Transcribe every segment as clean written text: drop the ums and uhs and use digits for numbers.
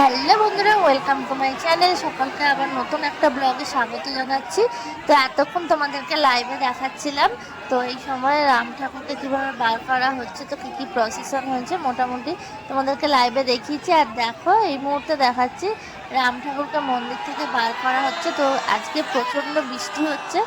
Hello বন্ধুরা, welcome to my channel. সকলকে আবার নতুন একটা ব্লগে স্বাগত জানাচ্ছি। তো এতক্ষণ তোমাদেরকে লাইভে দেখাচ্ছিলাম তো এই সময় রাম ঠাকুরকে কীভাবে বার করা হচ্ছে, তো কী কী প্রসেসন হয়েছে মোটামুটি তোমাদেরকে লাইভে দেখিয়েছি। আর দেখো এই মুহূর্তে দেখাচ্ছি রাম ঠাকুরকে মন্দির থেকে বার করা হচ্ছে। তো আজকে প্রচণ্ড বৃষ্টি হচ্ছে,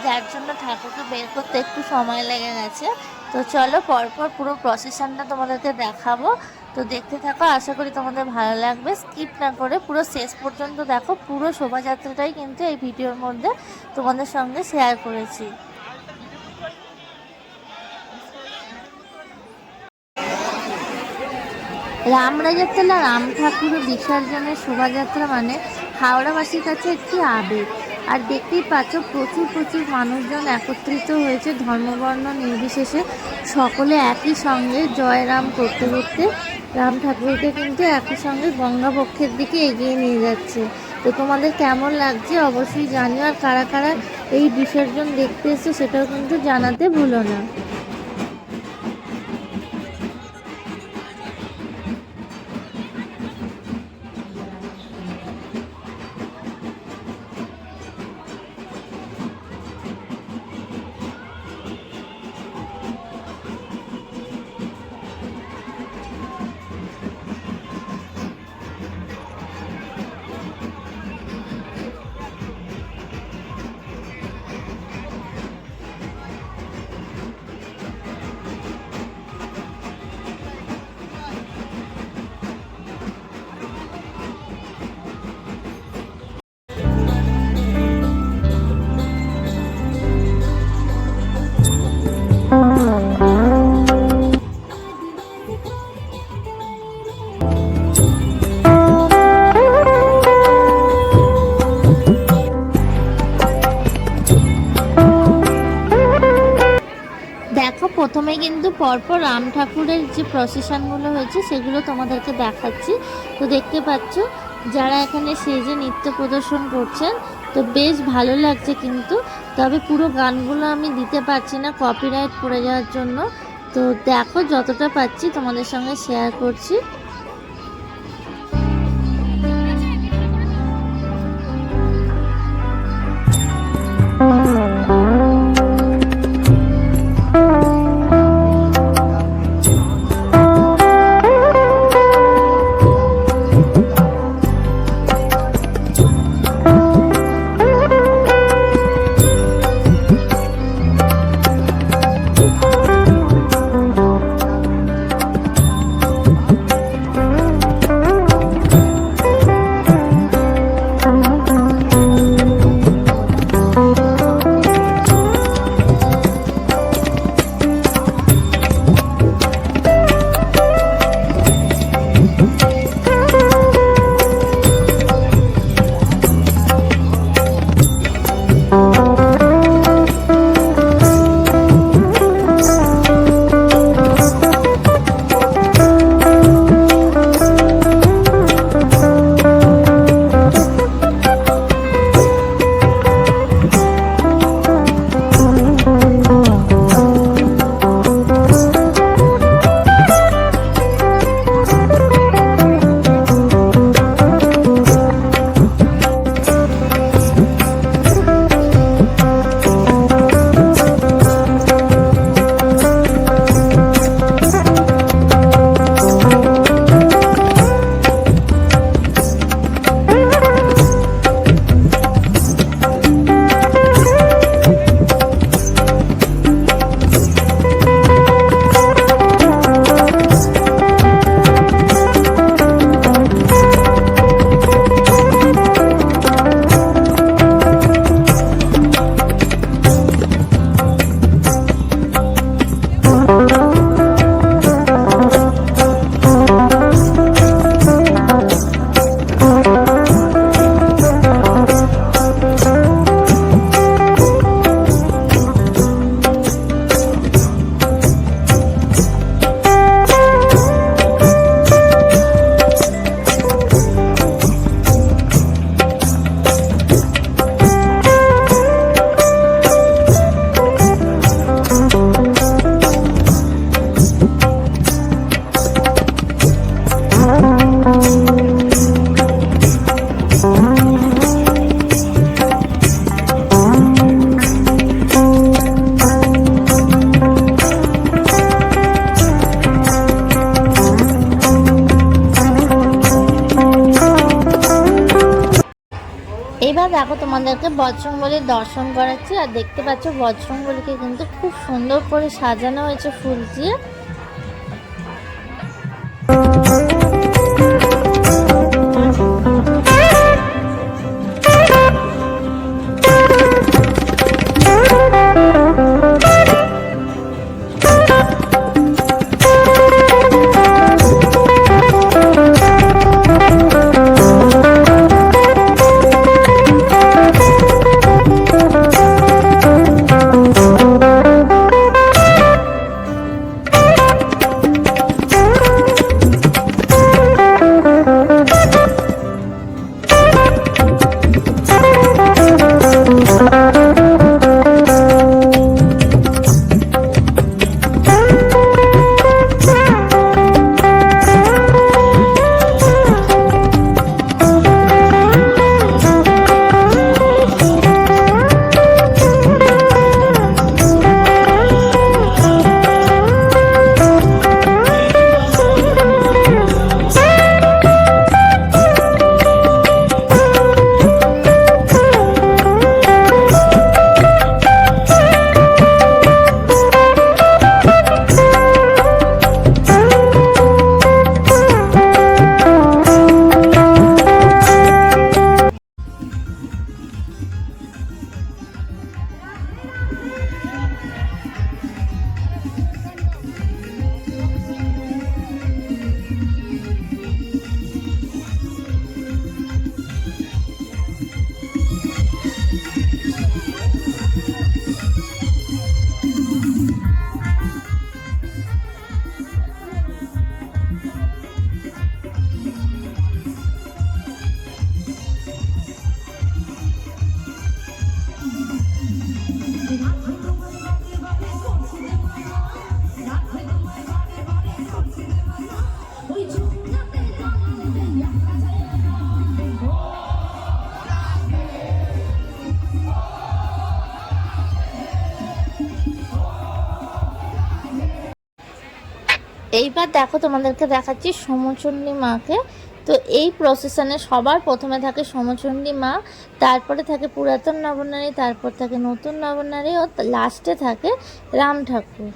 যার জন্য ঠাকুরকে বের করতে একটু সময় লেগে গেছে। তো চলো পরপর পুরো প্রসেসনটা তোমাদেরকে দেখাবো। তো দেখতে থাকো, আশা করি তোমাদের ভালো লাগবে। স্কিপ না করে পুরো শেষ পর্যন্ত দেখো। পুরো শোভাযাত্রাটাই কিন্তু এই ভিডিওর মধ্যে তোমাদের সঙ্গে শেয়ার করেছি। রামরাজাতলা রাম ঠাকুর বিসর্জনের শোভাযাত্রা মানে হাওড়াবাসীর কাছে একটি আবেগ। আর দেখতেই পাচ্ছ প্রচুর মানুষজন একত্রিত হয়েছে, ধর্মবর্ণ নির্বিশেষে সকলে একই সঙ্গে জয়রাম করতে করতে রাম ঠাকুরকে কিন্তু একই সঙ্গে গঙ্গাবক্ষের দিকে এগিয়ে নিয়ে যাচ্ছে। তো তোমাদের কেমন লাগছে অবশ্যই জানিও, আর কারা কারা এই বিসর্জন দেখতে এসছে সেটাও কিন্তু জানাতে ভুলো না। দেখো প্রথমে কিন্তু পরপর রাম ঠাকুরের যে প্রসেশনগুলো হয়েছে সেগুলো তোমাদেরকে দেখাচ্ছি। তো দেখতে পাচ্ছ যারা এখানে সেজে নৃত্য প্রদর্শন করছেন, তো বেশ ভালো লাগছে কিন্তু। তবে পুরো গানগুলো আমি দিতে পারছি না কপিরাইট পড়ে যাওয়ার জন্য। তো দেখো যতটা পাচ্ছি তোমাদের সঙ্গে শেয়ার করছি। দেখো তোমাদেরকে বজরংবলীর দর্শন করাচ্ছি। আর দেখতে পাচ্ছ বজরংবলীকে কিন্তু খুব সুন্দর করে সাজানো হয়েছে ফুল দিয়ে। এইবার দেখো তোমাদেরকে দেখাচ্ছি সমচণ্ডী মাকে। তো এই প্রসেশনে সবার প্রথমে থাকে সমচণ্ডী মা, তারপরে থাকে পুরাতন নবনারী, তারপর থাকে নতুন নবনারী ও লাস্টে থাকে রাম ঠাকুর।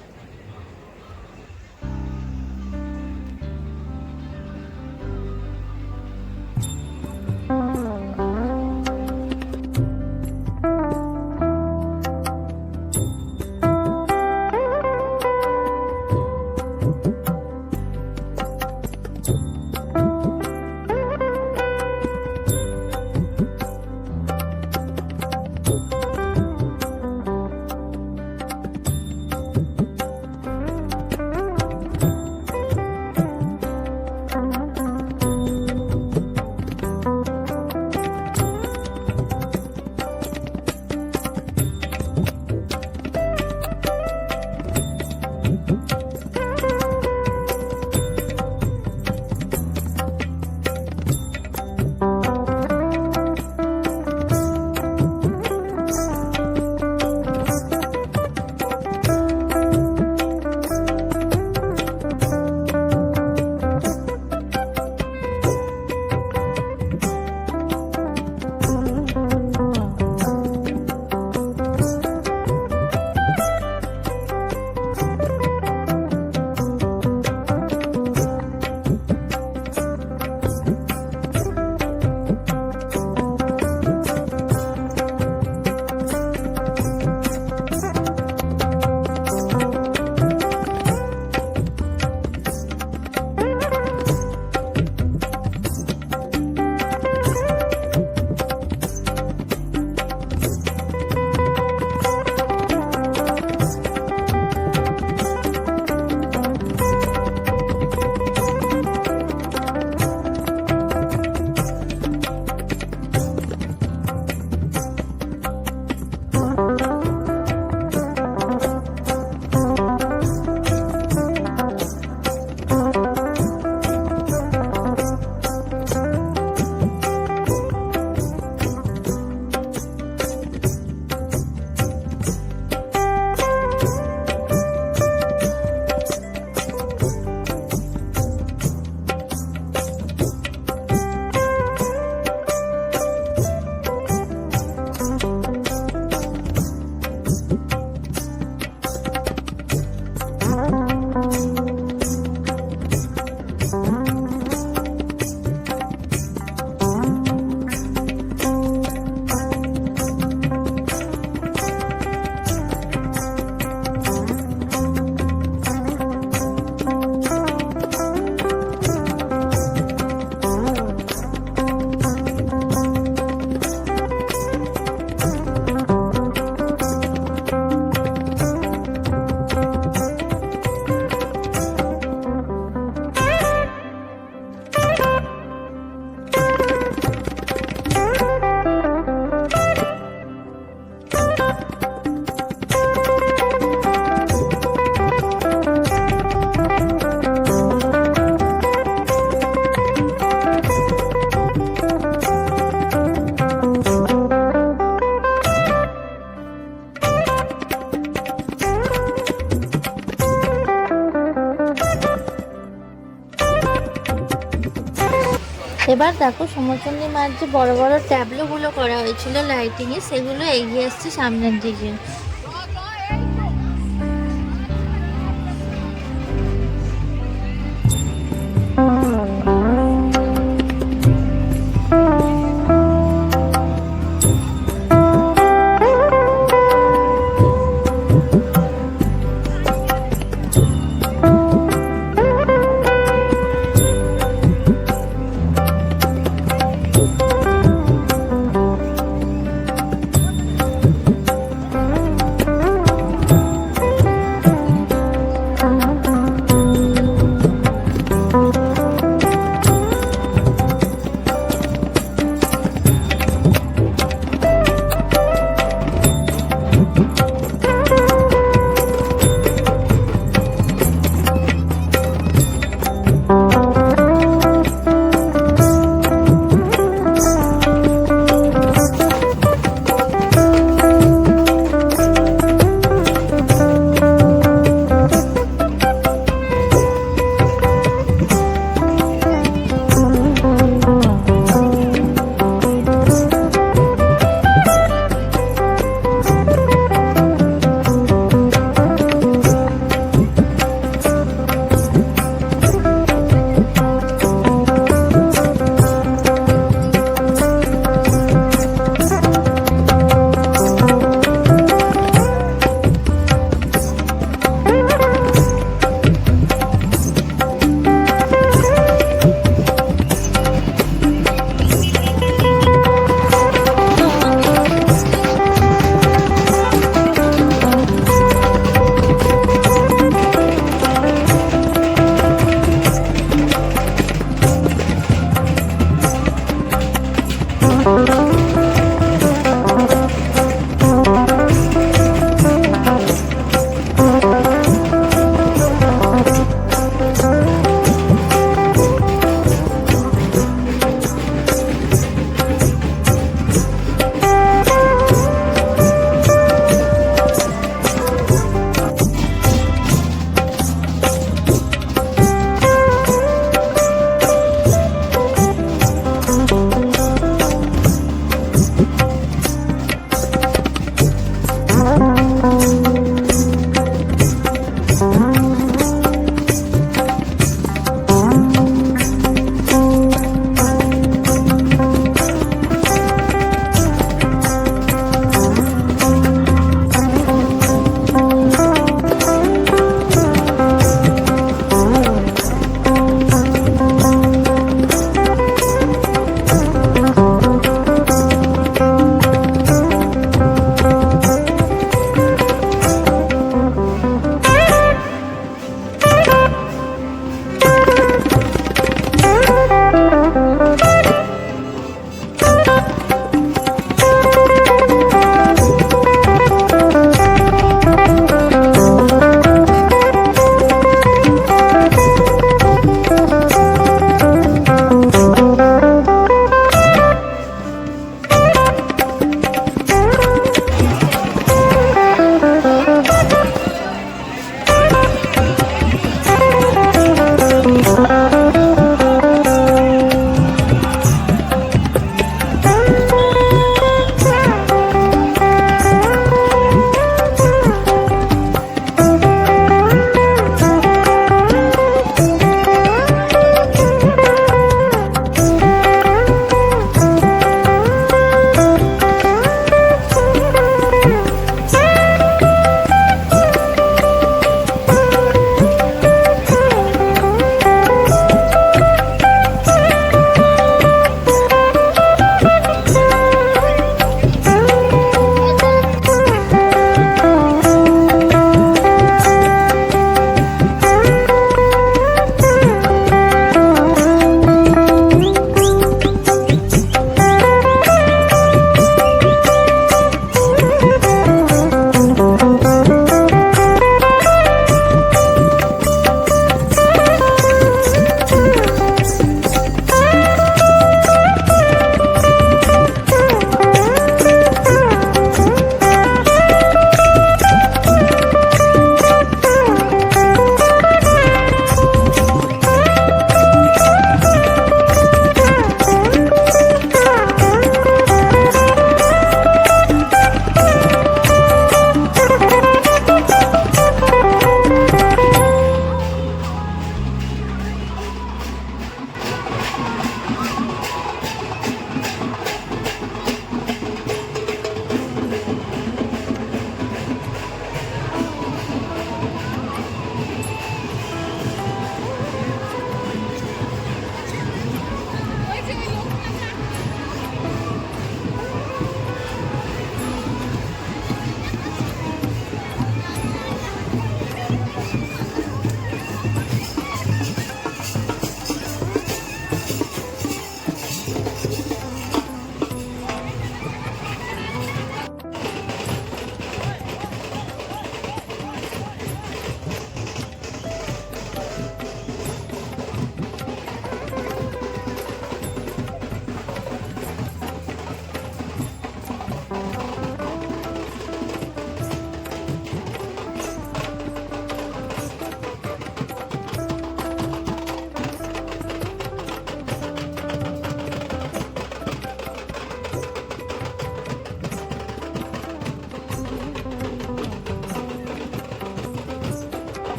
এবার দেখো সমচন্ডী মার যে বড় বড় ট্যাবলোগুলো করা হয়েছিল লাইটিংয়ে, সেগুলো এগিয়ে আসছে সামনের দিকে।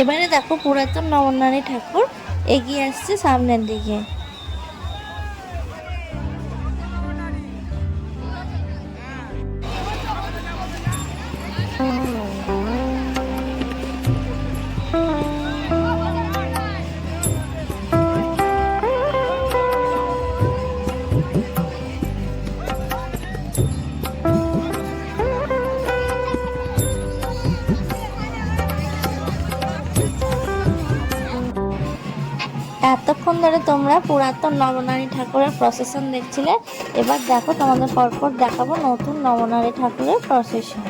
এবারে দেখো পুরাতন নবনারী ঠাকুর এগিয়ে আসছে সামনের দিকে। এতক্ষণ ধরে তোমরা পুরাতন নবনারী ঠাকুরের প্রসেশন দেখছিলে, এবার দেখো তোমাদের পরপর দেখাবো নতুন নবনারী ঠাকুরের প্রসেশন।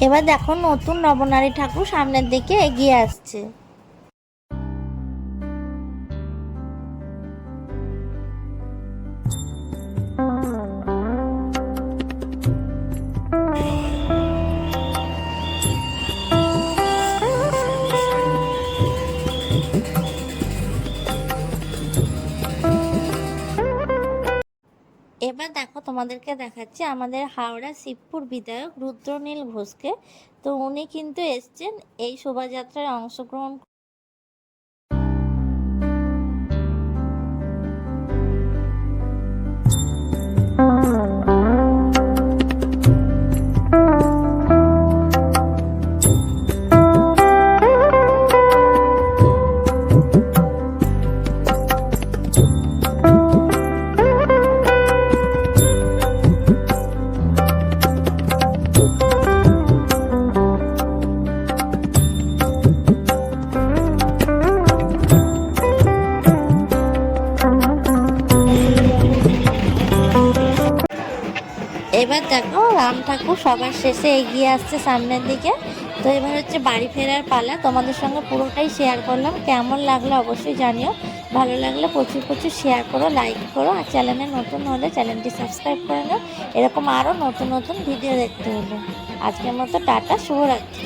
এবার দেখো নতুন নবনারী ঠাকুর সামনের দিকে এগিয়ে আসছে। এবার দেখো তোমাদেরকে দেখাচ্ছি আমাদের হাওড়া শিবপুর বিধায়ক রুদ্রনীল ঘোষকে। তো উনি কিন্তু এসছেন এই শোভাযাত্রায় অংশগ্রহণ। এবার দেখো রাম ঠাকুর সবার শেষে এগিয়ে আসছে সামনের দিকে। তো এবার হচ্ছে বাড়ি ফেরার পালা। তোমাদের সঙ্গে পুরোটাই শেয়ার করলাম, কেমন লাগলো অবশ্যই জানিও। ভালো লাগলে প্রচুর প্রচুর শেয়ার করো, লাইক করো, আর চ্যানেলে নতুন হলে চ্যানেলটি সাবস্ক্রাইব করে নাও এরকম আরও নতুন নতুন ভিডিও দেখতে হলে। আজকের মতো টাটা, শুভরাত্রি।